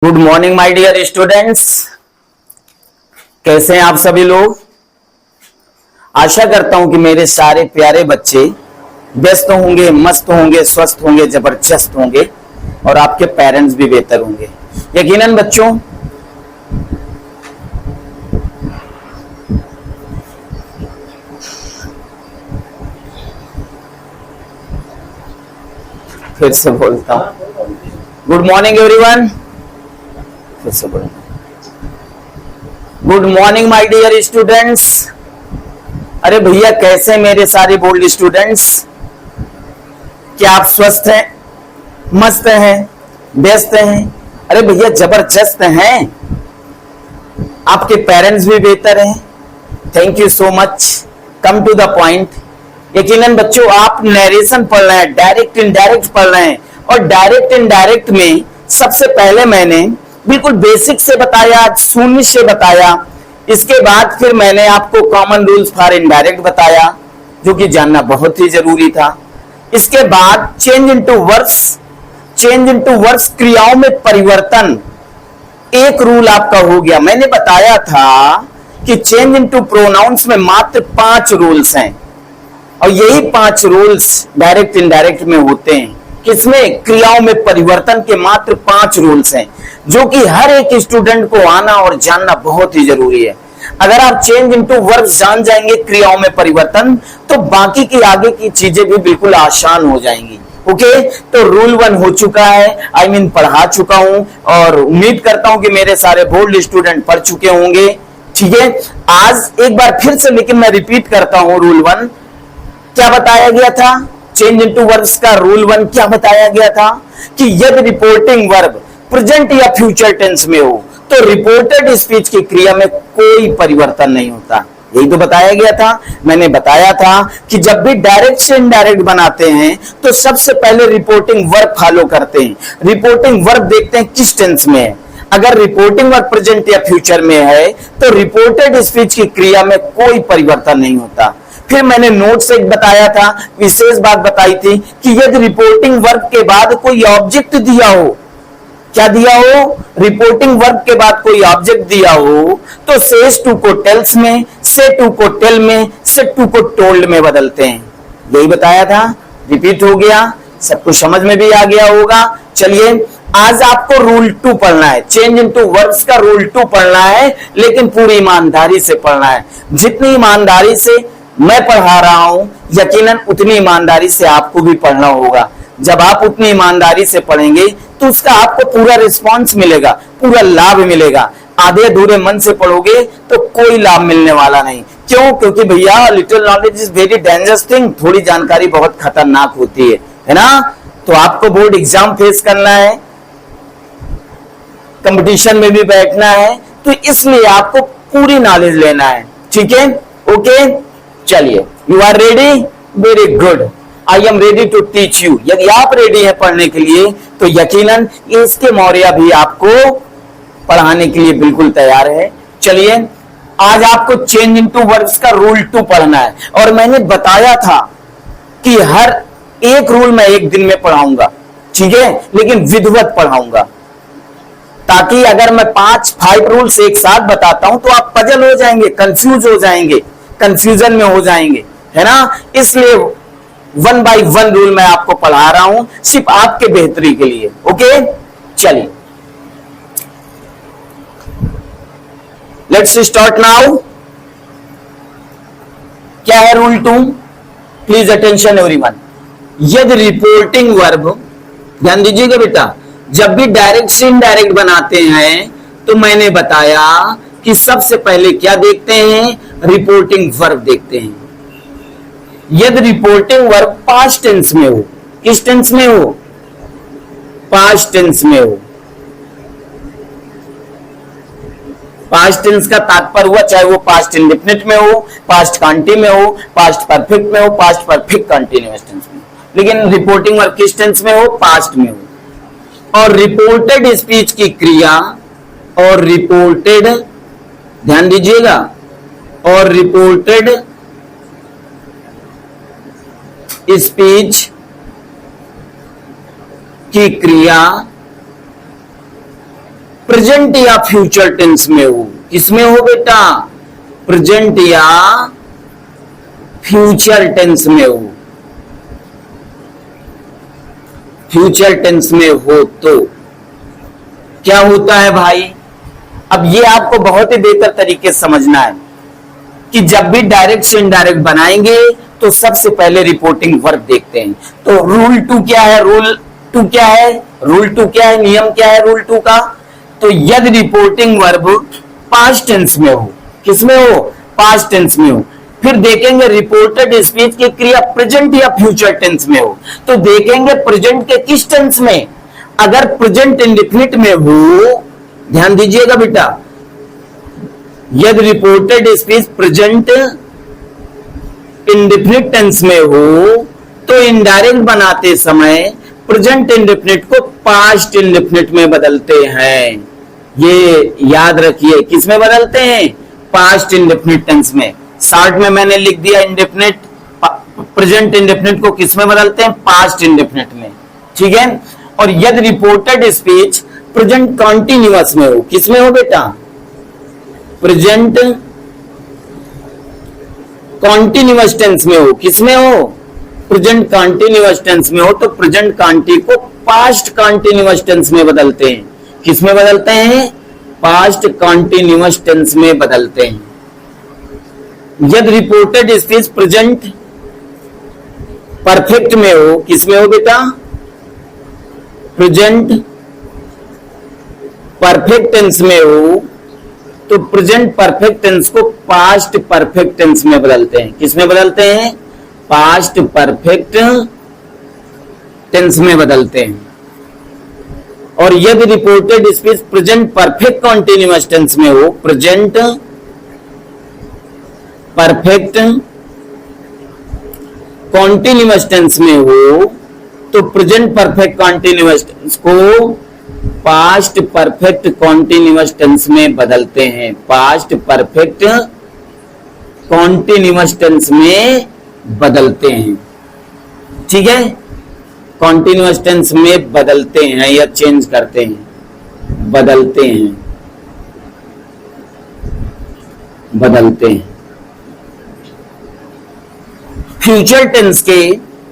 Good morning my dear students. कैसे हैं आप सभी लोग। आशा करता हूं कि मेरे सारे प्यारे बच्चे व्यस्त होंगे, मस्त होंगे, स्वस्थ होंगे, जबरदस्त होंगे और आपके पेरेंट्स भी बेहतर होंगे यकीनन बच्चों। फिर से बोलता हूं, गुड मॉर्निंग एवरीवन। फिर से बोलता हूं, good morning my dear students. अरे भैया कैसे मेरे सारे बोल्ड स्टूडेंट्स, क्या आप स्वस्थ हैं, मस्त हैं, व्यस्त हैं? अरे भैया जबरदस्त हैं, आपके पेरेंट्स भी बेहतर हैं। Thank you so much. Come to the point. यकीनन बच्चों आप नरेशन पढ़ रहे हैं, डायरेक्ट इनडायरेक्ट पढ़ रहे हैं और डायरेक्ट इनडायरेक्ट में सबसे पहले मैंने बिल्कुल बेसिक से बताया, शून्य से बताया। इसके बाद फिर मैंने आपको कॉमन रूल्स फॉर इनडायरेक्ट बताया जो कि जानना बहुत ही जरूरी था। इसके बाद चेंज इनटू वर्ब्स, क्रियाओं में परिवर्तन, एक रूल आपका हो गया। मैंने बताया था कि चेंज इनटू प्रोनाउंस में मात्र 5 रूल्स हैं और यही 5 रूल्स डायरेक्ट इनडायरेक्ट में होते हैं। किसमें? क्रियाओं में परिवर्तन के मात्र 5 रूल्स हैं जो कि हर एक स्टूडेंट को आना और जानना बहुत ही जरूरी है। अगर आप चेंज इनटू वर्ब्स जान जाएंगे, क्रियाओं में परिवर्तन, तो बाकी की आगे की चीजें भी बिल्कुल आसान हो जाएंगी। ओके, तो रूल 1 हो चुका है, आई मीन पढ़ा चुका हूं और उम्मीद करता हूं कि मेरे सारे बोल्ड स्टूडेंट पढ़ चुके होंगे। ठीक है, आज एक बार फिर से लेकिन मैं रिपीट करता हूं रूल 1 क्या बताया गया था। चेंज इनटू वर्ब्स का रूल 1 क्या बताया गया था कि यदि रिपोर्टिंग वर्ब प्रेजेंट या फ्यूचर टेंस में हो तो रिपोर्टेड स्पीच की क्रिया में कोई परिवर्तन नहीं होता। यही तो बताया गया था। मैंने बताया था कि जब भी डायरेक्ट से इनडायरेक्ट बनाते हैं तो सबसे पहले रिपोर्टिंग वर्ब फॉलो करते हैं। रिपोर्टिंग वर्ब देखते हैं किस टेंस में है। अगर रिपोर्टिंग वर्ब प्रेजेंट या फ्यूचर में है तो रिपोर्टेड स्पीच की क्रिया में कोई परिवर्तन नहीं होता। फिर मैंने नोट से बताया था, विशेष बात बताई थी कि यदि रिपोर्टिंग वर्ब के बाद कोई ऑब्जेक्ट दिया हो, क्या दिया हो? रिपोर्टिंग वर्ब के बाद कोई ऑब्जेक्ट दिया हो तो सेज टू को टेल्स में, से टू को टेल में, से टू को टोल्ड में बदलते हैं। यही बताया था, रिपीट हो गया, सब कुछ समझ में भी आ गया होगा। चलिए आज आपको रूल 2 पढ़ना है, चेंज इनटू वर्ब्स का रूल 2 पढ़ना है, लेकिन पूरी ईमानदारी से पढ़ना है। जितनी ईमानदारी से मैं पढ़ा रहा हूं यकीनन उतनी ईमानदारी से आपको भी पढ़ना होगा। जब आप उतनी ईमानदारी से पढ़ेंगे तो उसका आपको पूरा रिस्पांस मिलेगा, पूरा लाभ मिलेगा। आधे अधूरे मन से पढ़ोगे तो कोई लाभ मिलने वाला नहीं। क्यों? क्योंकि भैया little knowledge is very dangerous thing, थोड़ी जानकारी बहुत खतरनाक होती है ना। तो आपको बोर्ड एग्जाम फेस करना है, कंपटीशन में भी बैठना है, तो इसलिए आपको पूरी नॉलेज लेना है। ठीक है, ओके। चलिए, you are ready? Very good, I am ready to teach you. यदि आप रेडी हैं पढ़ने के लिए तो यकीनन इसके मौर्य भी आपको पढ़ाने के लिए बिल्कुल तैयार है। चलिए आज आपको चेंज इनटू वर्ब्स का रूल 2 पढ़ना है और मैंने बताया था कि हर एक रूल मैं एक दिन में पढ़ाऊंगा, ठीक है, लेकिन विधिवत पढ़ाऊंगा, ताकि अगर मैं 5 रूल्स एक साथ बताता हूं तो आप पजल हो जाएंगे, कंफ्यूज हो जाएंगे, कंफ्यूजन में हो जाएंगे, है ना। इसलिए 1 बाय 1 रूल मैं आपको पढ़ा रहा हूं सिर्फ आपके बेहतरी के लिए। ओके, चलिए लेट्स स्टार्ट नाउ। क्या है रूल 2? Please attention everyone. यदि रिपोर्टिंग वर्ब, ध्यान दीजिएगा बेटा, जब भी डायरेक्ट से इनडायरेक्ट बनाते हैं तो मैंने बताया कि सबसे पहले क्या देखते हैं? रिपोर्टिंग वर्ब देखते हैं। यदि रिपोर्टिंग वर्ब पास्ट टेंस में हो, किस टेंस में हो? पास्ट टेंस में हो। पास्ट टेंस का तात्पर्य हुआ चाहे वो पास्ट इंडेफिनिट में हो, पास्ट कंटी में हो, पास्ट परफेक्ट में हो, पास्ट परफेक्ट कंटीन्यूअस टेंस में, लेकिन रिपोर्टिंग वर्ब किस टेंस में हो? पास्ट में हो। और रिपोर्टेड स्पीच की क्रिया और रिपोर्टेड, ध्यान दीजिएगा, और रिपोर्टेड स्पीच की क्रिया प्रेजेंट या फ्यूचर टेंस में हो, किसमें हो बेटा, प्रेजेंट या फ्यूचर टेंस में हो, फ्यूचर टेंस में हो तो क्या होता है भाई। अब ये आपको बहुत ही बेहतर तरीके से समझना है कि जब भी डायरेक्ट से इनडायरेक्ट बनाएंगे तो सबसे पहले रिपोर्टिंग वर्ब देखते हैं। तो रूल 2 क्या है, रूल 2 क्या है, रूल 2 क्या है, नियम क्या है रूल 2 का। तो यदि रिपोर्टिंग वर्ब पास्ट टेंस में हो, किसमें हो, पास्ट टेंस में हो, फिर देखेंगे रिपोर्टेड स्पीच की क्रिया प्रेजेंट या फ्यूचर टेंस में हो, तो देखेंगे प्रेजेंट के किस टेंस में। अगर प्रेजेंट इंडेफिनिट में हो, ध्यान दीजिएगा बेटा, यदि reported speech present indefinite tense में हो तो इनडायरेक्ट बनाते समय प्रेजेंट इंडेफिनिट को पास्ट इंडेफिनिट में बदलते हैं। ये याद रखिए, किस में बदलते हैं, पास्ट इंडेफिनिट टेंस में। शॉर्ट में मैंने लिख दिया इंडेफिनिट, प्रेजेंट इंडेफिनिट को किस में बदलते हैं, पास्ट इंडेफिनिट में, ठीक है। और यदि रिपोर्टेड स्पीच प्रेजेंट कॉन्टिन्यूअस में हो, किस में हो बेटा, प्रेजेंट कॉन्टिन्यूअस टेंस में हो, किस में हो, प्रेजेंट कॉन्टिन्यूअस टेंस में हो, तो प्रेजेंट कॉन्टी को पास्ट कॉन्टिन्यूअस टेंस में बदलते हैं। किस में बदलते हैं, पास्ट कॉन्टिन्यूअस टेंस में बदलते हैं। यदि रिपोर्टेड स्पीच प्रेजेंट परफेक्ट में हो, किस में हो बेटा, प्रेजेंट परफेक्ट टेंस में हो, तो प्रेजेंट परफेक्ट टेंस को पास्ट परफेक्ट टेंस में बदलते हैं। किस में बदलते हैं, पास्ट परफेक्ट टेंस में बदलते हैं। और यदि reported speech present perfect continuous tense में हो, प्रेजेंट परफेक्ट कॉन्टिन्यूअस टेंस में हो, तो प्रेजेंट परफेक्ट कॉन्टिन्यूअस टेंस को पास्ट परफेक्ट कॉन्टिन्यूअस टेंस में बदलते हैं। पास्ट परफेक्ट कॉन्टिन्यूअस टेंस में बदलते हैं, ठीक है, कॉन्टिन्यूअस टेंस में बदलते हैं या चेंज करते हैं, बदलते हैं, बदलते हैं। फ्यूचर टेंस के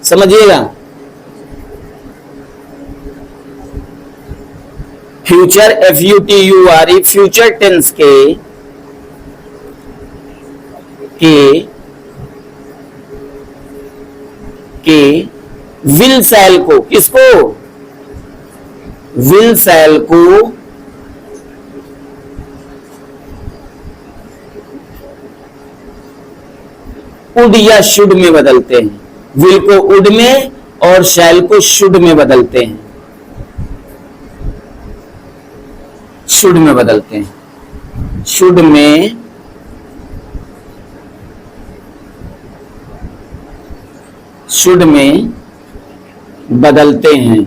समझिएगा, फ्यूचर FUTURE फ्यूचर टेंस के विल सेल को, किसको, विल सेल को उड या शुड में बदलते हैं। विल को उड में और शैल को शुड में बदलते हैं, शुड में बदलते हैं, शुड में शुड में बदलते हैं,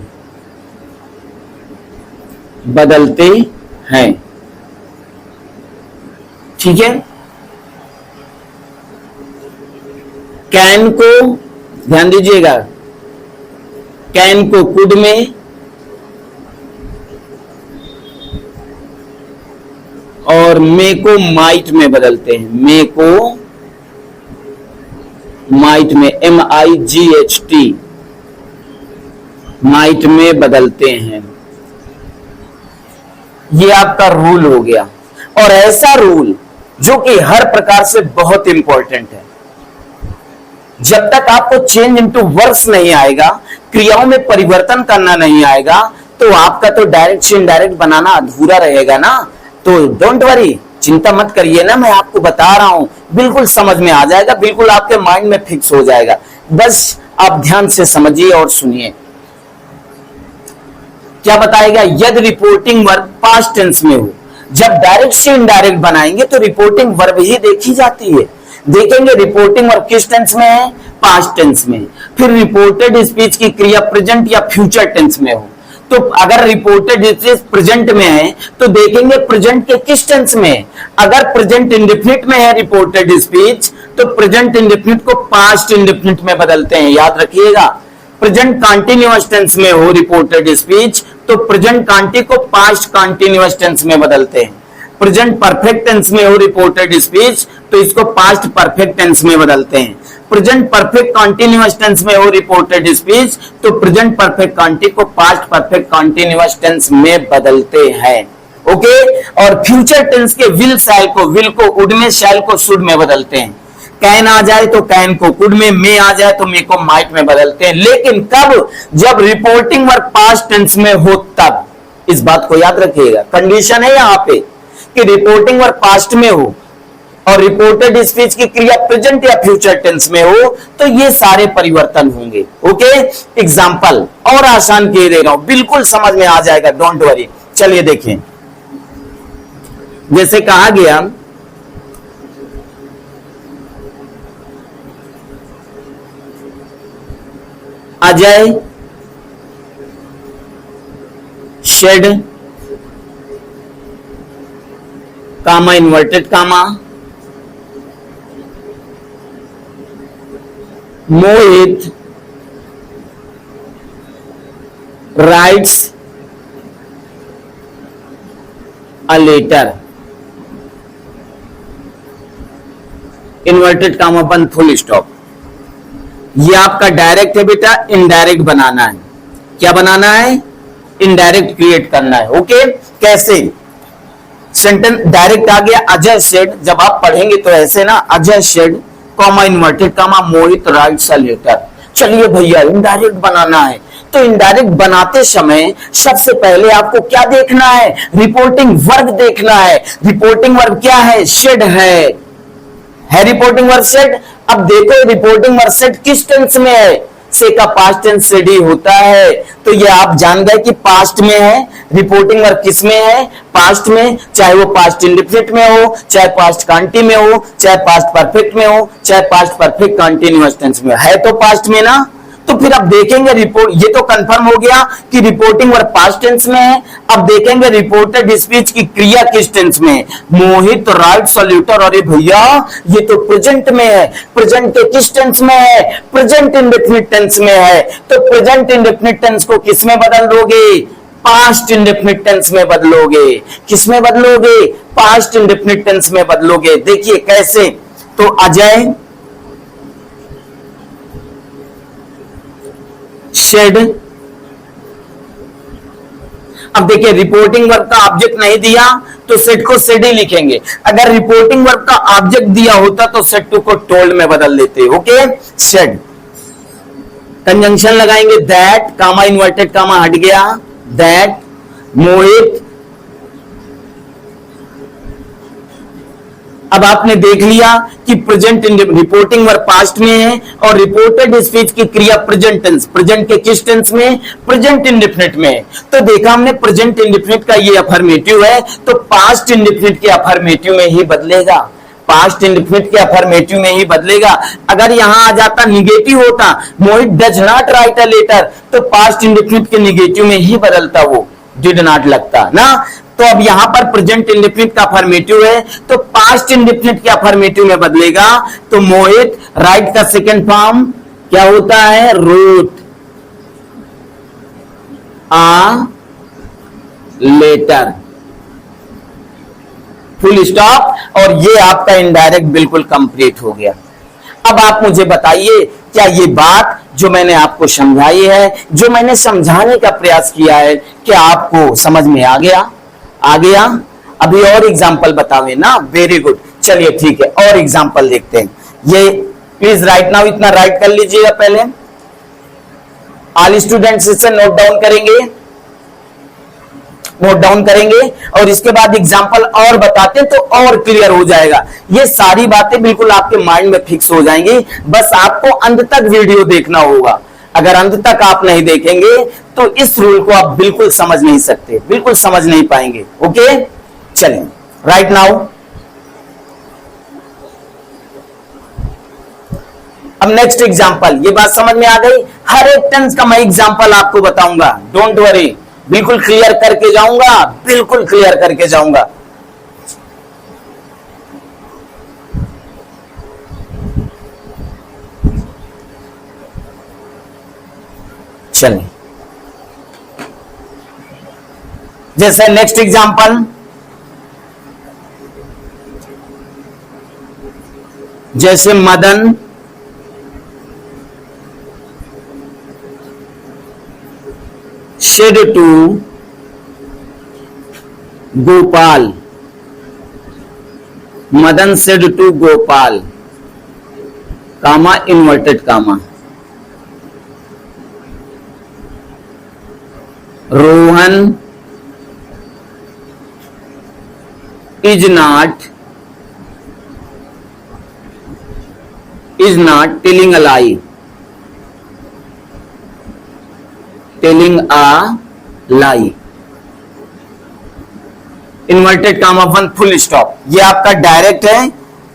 बदलते हैं, ठीक है। कैन को ध्यान दीजिएगा, कैन को कुड में और मे को माइट में बदलते हैं, मे को माइट में MIGHT माइट में बदलते हैं। ये आपका रूल हो गया। और ऐसा रूल जो कि हर प्रकार से बहुत इंपॉर्टेंट है, जब तक आपको चेंज इनटू वर्ब्स नहीं आएगा, क्रियाओं में परिवर्तन करना नहीं आएगा, तो आपका तो डायरेक्ट से इनडायरेक्ट बनाना अधूरा रहेगा ना। तो डोंट वरी, चिंता मत करिए ना, मैं आपको बता रहा हूं, बिल्कुल समझ में आ जाएगा, बिल्कुल आपके माइंड में फिक्स हो जाएगा। बस आप ध्यान से समझिए और सुनिए क्या बताएगा। यदि रिपोर्टिंग वर्ब पास्ट टेंस में हो, जब डायरेक्ट से इनडायरेक्ट बनाएंगे तो रिपोर्टिंग वर्ब ही देखी जाती है। देखेंगे रिपोर्टिंग वर्ब किस टेंस में है, पास्ट टेंस में। फिर रिपोर्टेड स्पीच की क्रिया प्रेजेंट या फ्यूचर टेंस में हो, तो अगर रिपोर्टेड स्पीच प्रेजेंट में है तो देखेंगे प्रेजेंट के किस टेंस में। अगर प्रेजेंट इंडेफिनिट में है रिपोर्टेड स्पीच, तो प्रेजेंट इंडेफिनिट को पास्ट इंडेफिनिट में बदलते हैं। याद रखिएगा, प्रेजेंट कंटिन्यूअस टेंस में हो रिपोर्टेड स्पीच तो प्रेजेंट कंटी को पास्ट कंटिन्यूअस टेंस में बदलते हैं। प्रेजेंट परफेक्ट टेंस में हो रिपोर्टेड स्पीच तो इसको पास्ट परफेक्ट टेंस में बदलते हैं। प्रेजेंट परफेक्ट कंटिन्यूअस टेंस में हो रिपोर्टेड स्पीच तो प्रेजेंट परफेक्ट कंटी को पास्ट परफेक्ट कंटिन्यूअस टेंस में बदलते हैं। ओके, और फ्यूचर टेंस के विल शैल को विल को वुड में, शैल को शुड में बदलते हैं। कैन आ जाए तो कैन को कुड में, मे आ जाए तो मे को माइट में बदलते हैं। लेकिन कब? जब रिपोर्टिंग वर्ब पास्ट टेंस में हो तब। इस बात को याद रखिएगा, कंडीशन है यहां पे कि रिपोर्टिंग वर्ब पास्ट में हो और रिपोर्टेड स्पीच की क्रिया प्रेजेंट या फ्यूचर टेंस में हो तो ये सारे परिवर्तन होंगे। ओके, एग्जाम्पल और आसान किए दे रहा हूं, बिल्कुल समझ में आ जाएगा, डोंट वरी। चलिए देखें, जैसे कहा गया Ajay said comma inverted comma Mohit writes a letter inverted comma बंद फुल स्टॉप। ये आपका डायरेक्ट है बेटा, इनडायरेक्ट बनाना है। क्या बनाना है? इनडायरेक्ट क्रिएट करना है। ओके, कैसे? सेंटेंस डायरेक्ट आ गया अजय शेड, जब आप पढ़ेंगे तो ऐसे ना, Ajay said comma inverted comma Mohit writes a letter. चलिए भैया इनडायरेक्ट बनाना है, तो इनडायरेक्ट बनाते समय सबसे पहले आपको क्या देखना है? रिपोर्टिंग वर्ब देखना है। रिपोर्टिंग वर्ब क्या है? शेड है रिपोर्टिंग वर्ब शेड। अब देखो रिपोर्टिंग वर्ब शेड किस टेंस में है? से का पास्ट टेंस शेड ही होता है, तो ये आप जान गए कि पास्ट में है। रिपोर्टिंग वर्ब किस में है? पास्ट में, चाहे वो पास्ट इंडेफिनिट में हो, चाहे पास्ट कंटी में हो, चाहे पास्ट परफेक्ट में हो, चाहे पास्ट परफेक्ट कंटीन्यूअस टेंस में है, तो पास्ट में ना। तो फिर अब देखेंगे रिपोर्ट, ये तो कंफर्म हो गया कि रिपोर्टिंग वर्ब पास्ट टेंस में है। अब देखेंगे रिपोर्टेड स्पीच की क्रिया किस टेंस में? मोहित राइट्स अ लेटर। अरे भैया ये तो प्रेजेंट में है। प्रेजेंट के किस टेंस में है? प्रेजेंट इंडेफिनिट टेंस में है। तो प्रेजेंट इंडेफिनिट टेंस को किस में बदल दोगे? पास्ट इंडेफिनिट टेंस में बदलोगे। किस में बदलोगे? पास्ट इंडेफिनिट टेंस में बदलोगे। देखिए कैसे, तो अजय शेड। अब देखिए रिपोर्टिंग वर्ब का ऑब्जेक्ट नहीं दिया तो सेट को सेड ही लिखेंगे। अगर रिपोर्टिंग वर्ब का ऑब्जेक्ट दिया होता तो सेट टू को टोल्ड में बदल देते। ओके, शेड कंजंक्शन लगाएंगे, दैट कामा इन्वर्टेड कामा हट गया, दैट मोहित। अब आपने देख लिया कि प्रेजेंट रिपोर्टिंग वर्ब पास्ट में है और रिपोर्टेड स्पीच की क्रिया प्रेजेंट टेंस, प्रेजेंट के किस टेंस में? प्रेजेंट इंडेफिनिट में। तो देखा हमने प्रेजेंट इंडेफिनिट का ये अफर्मेटिव है तो पास्ट इंडेफिनिट के अफर्मेटिव में ही बदलेगा। पास्ट इंडेफिनिट के अफर्मेटिव में ही बदलेगा। अगर यहां आ जाता निगेटिव होता, Mohit does not write a letter, तो पास्ट इंडेफिनिट के निगेटिव में ही बदलता, वो डिड नॉट लगता ना। तो अब यहां पर प्रेजेंट इंडेफिनिट का अफर्मेटिव है तो पास्ट इंडेफिनिट के अफर्मेटिव में बदलेगा। तो मोहित राइट का सेकंड फॉर्म क्या होता है? Wrote a letter, full stop. और ये आपका इनडायरेक्ट बिल्कुल कंप्लीट हो गया। अब आप मुझे बताइए क्या ये बात जो मैंने आपको समझाई है, जो मैंने समझाने का प्रयास किया है, क्या आपको समझ में आ गया? आ गया? अभी और एग्जाम्पल बतावे ना, वेरी गुड। चलिए ठीक है, और एग्जाम्पल देखते हैं। ये प्लीज राइट नाउ, इतना राइट कर लीजिएगा पहले, ऑल स्टूडेंट्स इसे नोट डाउन करेंगे, नोट डाउन करेंगे और इसके बाद एग्जाम्पल और बताते हैं तो और क्लियर हो जाएगा। ये सारी बातें बिल्कुल आपके माइंड में फिक्स हो जाएंगी, बस आपको अंत तक वीडियो देखना होगा। अगर अंत तक आप नहीं देखेंगे तो इस रूल को आप बिल्कुल समझ नहीं सकते, बिल्कुल समझ नहीं पाएंगे। ओके, चलें राइट नाउ। अब नेक्स्ट एग्जांपल, ये बात समझ में आ गई? हर एक टेंस का मैं एग्जांपल आपको बताऊंगा, डोंट वरी, बिल्कुल क्लियर करके जाऊंगा, बिल्कुल क्लियर करके जाऊंगा। चलिए, जैसे नेक्स्ट एग्जांपल, जैसे Madan said to Gopal, Madan said to Gopal, comma inverted comma, Rohan is not telling a lie, telling a lie, inverted comma 1 full stop. ये आपका डायरेक्ट है,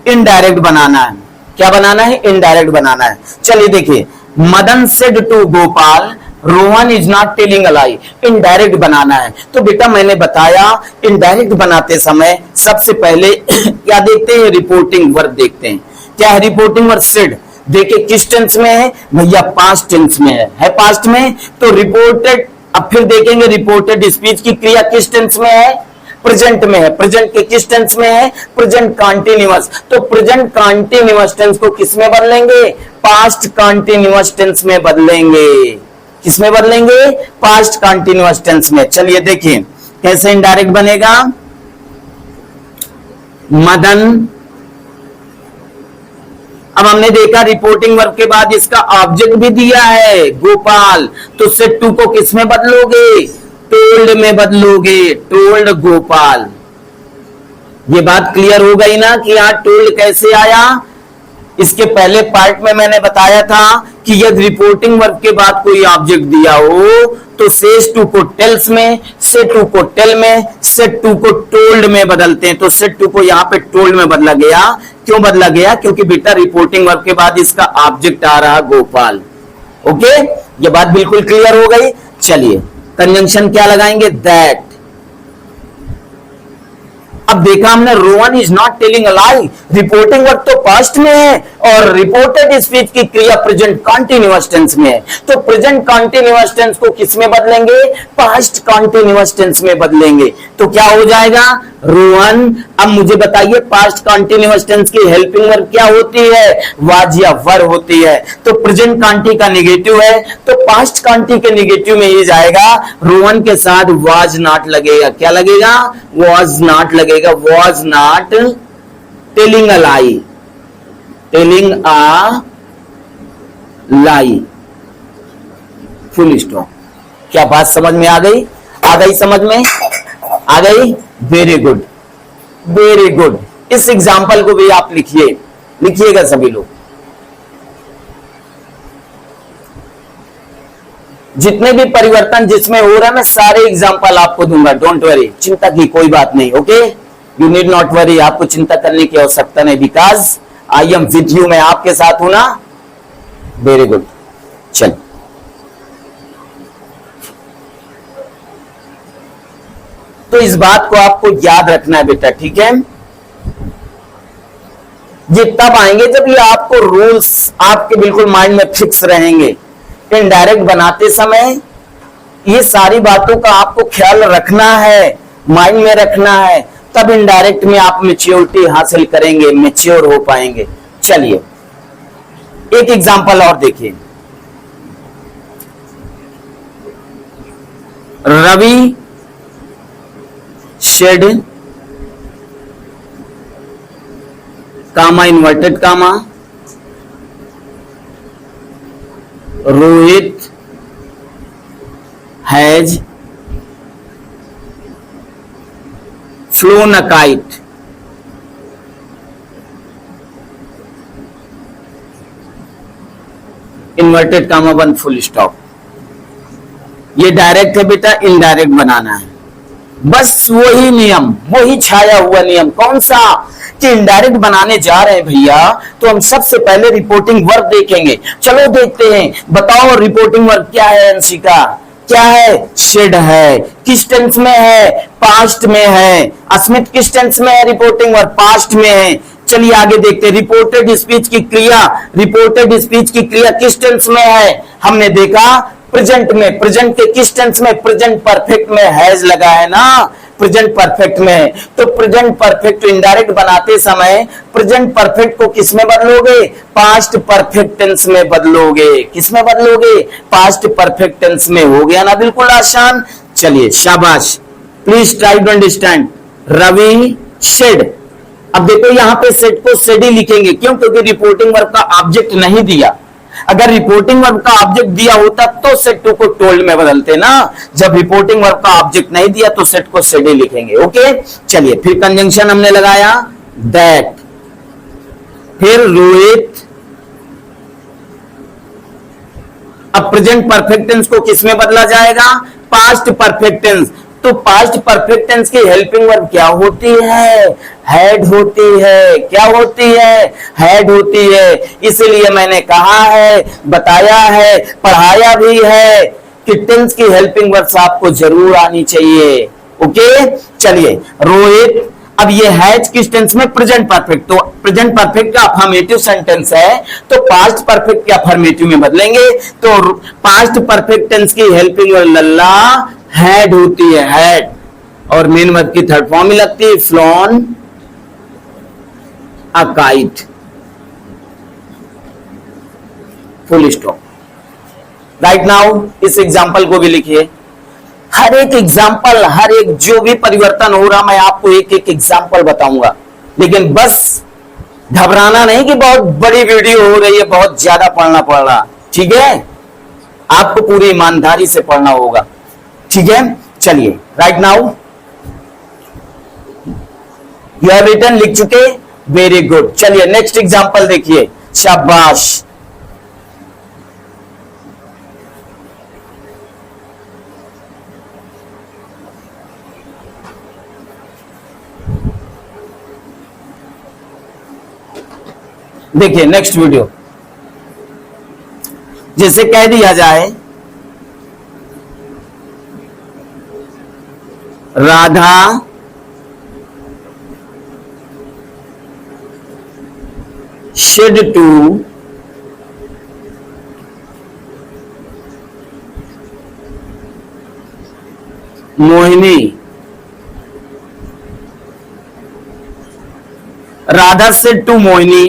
इनडायरेक्ट बनाना है। क्या बनाना है? इनडायरेक्ट बनाना है। चलिए देखिए, Madan said to Gopal Rohan is not telling a lie, indirect बनाना है। तो बेटा मैंने बताया इनडायरेक्ट बनाते समय सबसे पहले क्या देखते हैं? रिपोर्टिंग वर्ब देखते हैं। क्या है रिपोर्टिंग वर्ब? सेड। देखिए किस टेंस में है भैया? पास्ट टेंस में है पास्ट में, तो रिपोर्टेड। अब फिर देखेंगे रिपोर्टेड स्पीच की क्रिया किस टेंस में है? प्रेजेंट में है। प्रेजेंट के किस टेंस में है? Present continuous. तो प्रेजेंट कंटीन्यूअस टेंस को किस में बदलेंगे? पास्ट कंटीन्यूअस टेंस में बदलेंगे। किस में बदलेंगे? पास्ट कंटीन्यूअस टेंस में। चलिए देखिए कैसे इनडायरेक्ट बनेगा। मदन, अब हमने देखा रिपोर्टिंग वर्ब के बाद इसका ऑब्जेक्ट भी दिया है गोपाल, तो सेड टू को किस में बदलोगे? टोल्ड में बदलोगे। टोल्ड गोपाल। ये बात क्लियर हो गई ना कि यहां टोल्ड कैसे आया? इसके पहले पार्ट में मैंने बताया था कि यदि रिपोर्टिंग वर्ब के बाद कोई ऑब्जेक्ट दिया हो तो सेज टू को टेल्स में, से टू को टेल में, सेड टू को टोल्ड में बदलते हैं। तो सेड टू को यहां पे टोल्ड में बदला गया। क्यों बदला गया? क्योंकि बेटा रिपोर्टिंग वर्ब के बाद इसका ऑब्जेक्ट आ रहा गोपाल। ओके, ये बात बिल्कुल क्लियर हो गई। चलिए कंजंक्शन क्या लगाएंगे? दैट। अब देखा हमने Rohan is not telling a lie, reporting verb तो पास्ट में है और रिपोर्टेड स्पीच की क्रिया प्रेजेंट कंटीन्यूअस टेंस में है। तो प्रेजेंट कंटीन्यूअस टेंस को किस में बदलेंगे? पास्ट कंटीन्यूअस टेंस में बदलेंगे। तो क्या हो जाएगा? रोहन। अब मुझे बताइए पास्ट कंटीन्यूअस टेंस की हेल्पिंग वर्ब क्या होती है? वाज या वर होती है। तो प्रेजेंट कांटी का नेगेटिव है, तो पास्ट कांटी के नेगेटिव में ही जाएगा। रोहन के साथ वाज नॉट लगेगा। क्या लगेगा? वाज नॉट लगेगा। Was not telling a lie, telling a lie, full stop. क्या बात समझ में आ गई? आ गई समझ में? आ गई? Very good, very good. इस एग्जाम्पल को भी आप लिखिए, लिखिएगा सभी लोग। जितने भी परिवर्तन जिसमें हो रहा है मैं सारे एग्जाम्पल आपको दूंगा। डोंट वरी, चिंता की कोई बात नहीं। Okay, you need not worry, आपको चिंता करने की आवश्यकता नहीं। Because I am with you, मैं आपके साथ हूं ना। Very good. चल तो इस बात को आपको याद रखना है बेटा, ठीक है? ये तब आएंगे जब ये आपको रूल्स आपके बिल्कुल माइंड में फिक्स रहेंगे। इनडायरेक्ट बनाते समय ये सारी बातों का आपको ख्याल रखना है, माइंड में रखना है, तब इनडायरेक्ट में आप मैच्योरिटी हासिल करेंगे, मैच्योर हो पाएंगे। चलिए एक एग्जांपल और देखिए। Ravi said comma inverted comma Rohit has flown a kite. Inverted comma 1 full stop. ये डायरेक्ट है बेटा, इनडायरेक्ट बनाना है। बस वही नियम, वही छाया हुआ नियम। कौन सा? कि इनडायरेक्ट बनाने जा रहे हैं भैया, तो हम सबसे पहले रिपोर्टिंग वर्ब देखेंगे। चलो देखते हैं, बताओ रिपोर्टिंग वर्ब क्या है अंशिका? क्या है? शेड है। किस टेंस में है? पास्ट में है। अस्मित किस टेंस में है? रिपोर्टिंग वर्ब पास्ट में है। चलिए आगे देखते हैं। रिपोर्टेड स्पीच की क्रिया, रिपोर्टेड स्पीच की क्रिया किस टेंस में है? हमने देखा प्रेजेंट में, प्रेजेंट के किस टेंस में, प्रेजेंट परफेक्ट में हैज लगा है ना, प्रेजेंट परफेक्ट में। तो प्रेजेंट परफेक्ट इनडायरेक्ट बनाते समय प्रेजेंट परफेक्ट को किस में बदलोगे, पास्ट परफेक्ट टेंस में बदलोगे। किस में बदलोगे, पास्ट परफेक्ट टेंस में। हो गया ना बिल्कुल आसान। चलिए शाबाश, please try to understand. Ravi said, अब देखो यहां पे सेट को सेड ही लिखेंगे, क्यों, क्योंकि रिपोर्टिंग वर्ब का ऑब्जेक्ट नहीं दिया। अगर रिपोर्टिंग वर्ब का ऑब्जेक्ट दिया होता तो सेट टू को टोल्ड में बदलते ना। जब रिपोर्टिंग वर्ब का ऑब्जेक्ट नहीं दिया तो सेट को सेड ही लिखेंगे। ओके, चलिए फिर कंजंक्शन हमने लगाया दैट, फिर रोहित। अब प्रेजेंट परफेक्ट टेंस को किसमें बदला जाएगा, पास्ट परफेक्ट टेंस। तो पास्ट परफेक्ट टेंस की हेल्पिंग वर्ब क्या होती है, हैड होती है। क्या होती है, हैड होती है। इसलिए मैंने कहा है, बताया है, पढ़ाया भी है कि टेंस की हेल्पिंग वर्ब्स आपको जरूर आनी चाहिए। ओके, चलिए रोहित। अब ये हैज किस टेंस में, प्रेजेंट परफेक्ट। तो प्रेजेंट परफेक्ट का अफर्मेटिव सेंटेंस है, तो पास्ट परफेक्ट के अफर्मेटिव में बदलेंगे। तो पास्ट परफेक्ट टेंस की हेल्पिंग वर्ब लल्ला हैड होती है, हैड। और मेन वर्ब की थर्ड फॉर्म में लगती है flown a kite, full stop. Right now इस एग्जाम्पल को भी लिखिए। हर एक एग्जाम्पल, हर एक जो भी परिवर्तन हो रहा, मैं आपको एक एक एग्जाम्पल बताऊंगा। लेकिन बस घबराना नहीं कि बहुत बड़ी वीडियो हो रही है, बहुत ज्यादा पढ़ना पड़ रहा। ठीक है, आपको पूरी ईमानदारी से पढ़ना होगा। ठीक है, चलिए right now you have written, लिख चुके, वेरी गुड। चलिए नेक्स्ट एग्जांपल देखिए, शाबाश। देखिए नेक्स्ट वीडियो, जैसे कह दिया जाए Radha should to Mohini, Radha said to Mohini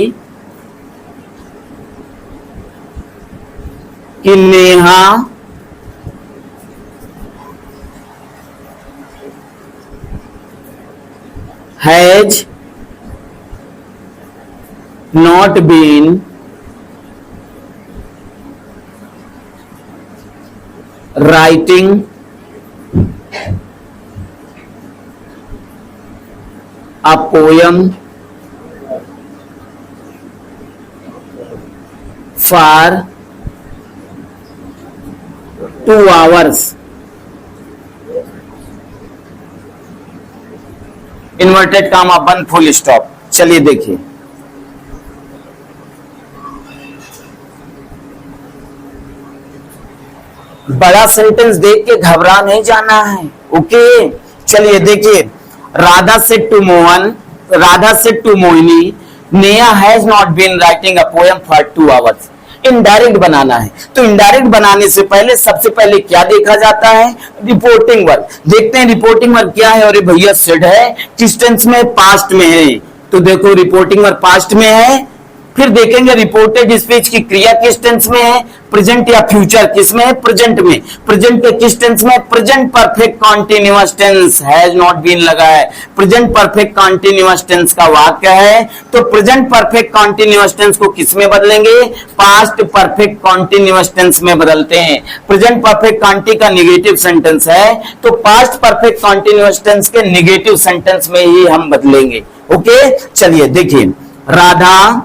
कि Neha has not been writing a poem for 2 hours. Inverted comma बंद, फुल स्टॉप। चलिए देखिए, बड़ा सेंटेंस देख के घबरा नहीं जाना है। ओके, चलिए देखिए, Radha said to Mohan, Radha said to Mohini, Neha has not been writing a poem for 2 hours. Indirect बनाना है, तो इनडायरेक्ट बनाने से पहले सबसे पहले क्या देखा जाता है, रिपोर्टिंग वर्ब। देखते हैं रिपोर्टिंग वर्ब क्या है। अरे भैया सेड है, किस टेंस में, पास्ट में है। तो देखो रिपोर्टिंग वर्ब पास्ट में है। फिर देखेंगे रिपोर्टेड स्पीच की क्रिया किस टेंस में है, प्रेजेंट या फ्यूचर, किसमें है, प्रेजेंट में। प्रेजेंट के किस टेंस में, present perfect continuous tense, has not been लगा है। प्रेजेंट परफेक्ट कॉन्टिन्यूअस टेंस का वाक्य है, तो प्रेजेंट परफेक्ट कॉन्टिन्यूअस टेंस को किसमें बदलेंगे, पास्ट परफेक्ट कॉन्टिन्यूअस टेंस में बदलते हैं। प्रेजेंट परफेक्ट कॉन्टी का निगेटिव सेंटेंस है, तो पास्ट परफेक्ट कॉन्टिन्यूअस टेंस के निगेटिव सेंटेंस में ही हम बदलेंगे। ओके, चलिए देखिए, राधा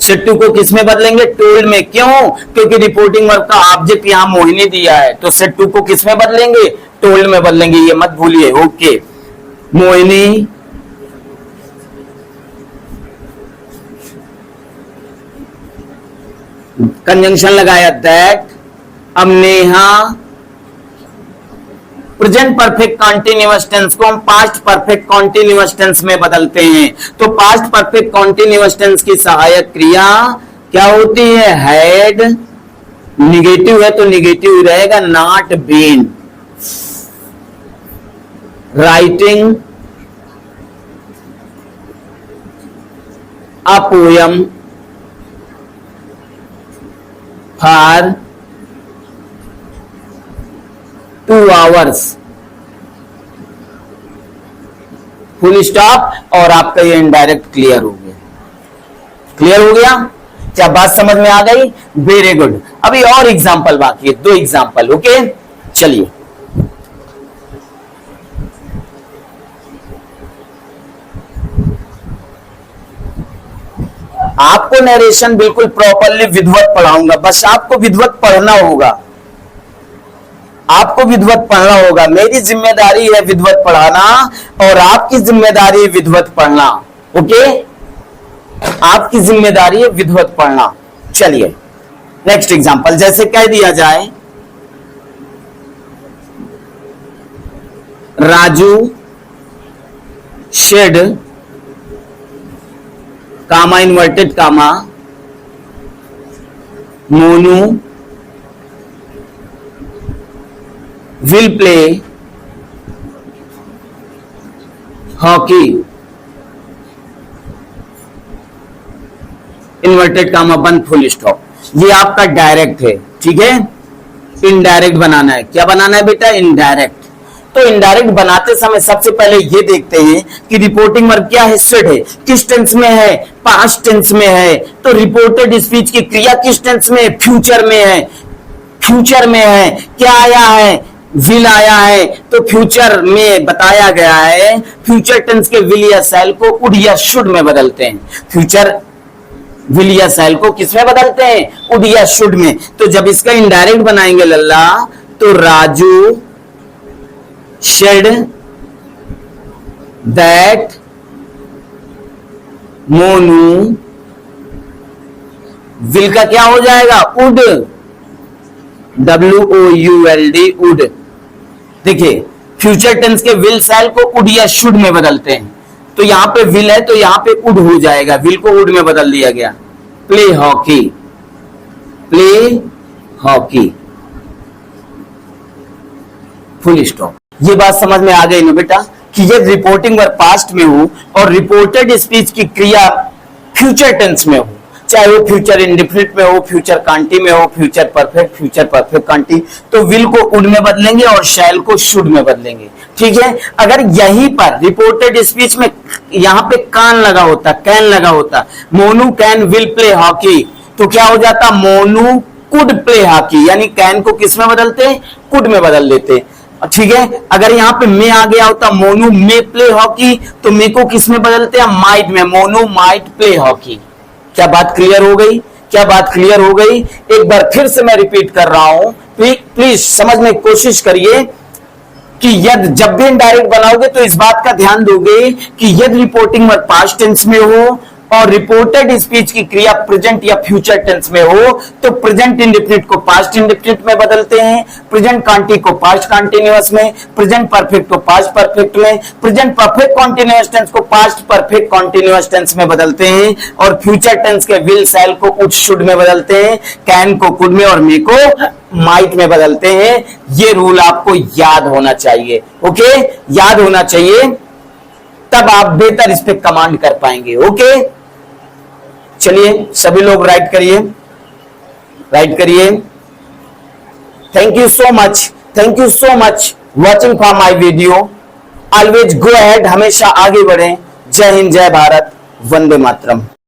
सेड टू को किसमें बदलेंगे, टोल्ड में। क्यों, क्योंकि रिपोर्टिंग वर्ब का ऑब्जेक्ट यहां मोहिनी दिया है, तो सेड टू को किसमें बदलेंगे, टोल्ड में बदलेंगे, ये मत भूलिए। ओके, मोहिनी कंजंक्शन लगाया दैट। अब Neha, present perfect continuous tense को हम पास्ट परफेक्ट कॉन्टिन्यूअस टेंस में बदलते हैं। तो पास्ट परफेक्ट कॉन्टिन्यूअस टेंस की सहायक क्रिया क्या होती है? हैड, निगेटिव है तो निगेटिव रहेगा, not been. Writing a poem for 2 hours, full stop. और आपका ये इनडायरेक्ट क्लियर हो गया। क्लियर हो गया? क्या बात समझ में आ गई? Very good. अभी और एग्जाम्पल बाकी है, 2 एग्जाम्पल। ओके, चलिए। आपको नरेशन बिल्कुल प्रॉपरली विधिवत पढ़ाऊंगा, बस आपको विधिवत पढ़ना होगा। आपको विधिवत पढ़ना होगा। मेरी जिम्मेदारी है विधिवत पढ़ाना और आपकी जिम्मेदारी है विधिवत पढ़ना। ओके, आपकी जिम्मेदारी है विधिवत पढ़ना। चलिए नेक्स्ट एग्जांपल, जैसे कह दिया जाए Raju said comma inverted comma Monu will play hockey, inverted comma बंद, फुल स्टॉप। ये आपका डायरेक्ट है, ठीक है। इनडायरेक्ट बनाना है। क्या बनाना है बेटा? इनडायरेक्ट। तो इनडायरेक्ट बनाते समय सबसे पहले ये देखते हैं कि रिपोर्टिंग वर्ब क्या है? शुड है। किस टेंस में है? पास्ट टेंस में है। तो रिपोर्टेड स्पीच की क्रिया किस टेंस में है? फ्यूचर में है। फ्यूचर में है। क्या आया है? विल आया है। तो फ्यूचर में बताया गया है, फ्यूचर टेंस के विल या शैल को उड या शुड में बदलते हैं। फ्यूचर विल या शैल को किस में बदलते हैं? उड या शुड में। तो जब इसका इनडायरेक्ट बनाएंगे लल्ला, तो Raju said that Monu, will का क्या हो जाएगा? Would, WOULD, would. देखिए, फ्यूचर टेंस के विल शैल को उड या शुड में बदलते हैं। तो यहां पे विल है तो यहां पे उड हो जाएगा, विल को उड में बदल दिया गया। Play hockey, play hockey, full stop. ये बात समझ में आ गई ना बेटा कि ये रिपोर्टिंग वर्ब पास्ट में हो और रिपोर्टेड स्पीच की क्रिया फ्यूचर टेंस में हो, चाहे वो फ्यूचर इंडेफिनिट में हो, फ्यूचर कांटी में हो, फ्यूचर परफेक्ट कांटी, तो विल को उड में बदलेंगे और शैल को शुड में बदलेंगे। ठीक है। अगर यहीं पर रिपोर्टेड स्पीच में यहां पे कान लगा होता, कैन लगा होता, Monu can will play hockey, तो क्या हो जाता? Monu could play hockey. यानी कैन को किस में बदलते? कुड में बदल देते। ठीक है। अगर यहाँ पे मे आ गया होता, मोनू मे प्ले हॉकी, तो मे को किस में बदलते हैं? माइट में। Monu might play hockey. क्या बात क्लियर हो गई? क्या बात क्लियर हो गई? एक बार फिर से मैं रिपीट कर रहा हूं, प्लीज समझने की कोशिश करिए कि यदि जब भी इनडायरेक्ट बनाओगे तो इस बात का ध्यान दोगे कि यदि रिपोर्टिंग वर्ब पास्ट टेंस में हो और रिपोर्टेड स्पीच की क्रिया प्रेजेंट या फ्यूचर टेंस में हो, तो प्रेजेंट इंडेफिनिट को पास्ट इंडेफिनिट में बदलते हैं, प्रेजेंट कांटी को पास्ट कंटीन्यूअस में, प्रेजेंट परफेक्ट को पास्ट परफेक्ट में, प्रेजेंट परफेक्ट कंटीन्यूअस टेंस को पास्ट परफेक्ट कंटीन्यूअस टेंस में बदलते हैं, और फ्यूचर टेंस के विल शैल को उड शुड में बदलते हैं, कैन को कुड में और मे को माइट में बदलते हैं। ये रूल आपको याद होना चाहिए। ओके, याद होना चाहिए, तब आप बेहतर इस पे कमांड कर पाएंगे। ओके, चलिए सभी लोग राइट करिए, राइट करिए। Thank you so much, thank you so much watching for my video. Always go ahead, हमेशा आगे बढ़ें। जय हिंद, जय भारत, वंदे मातरम।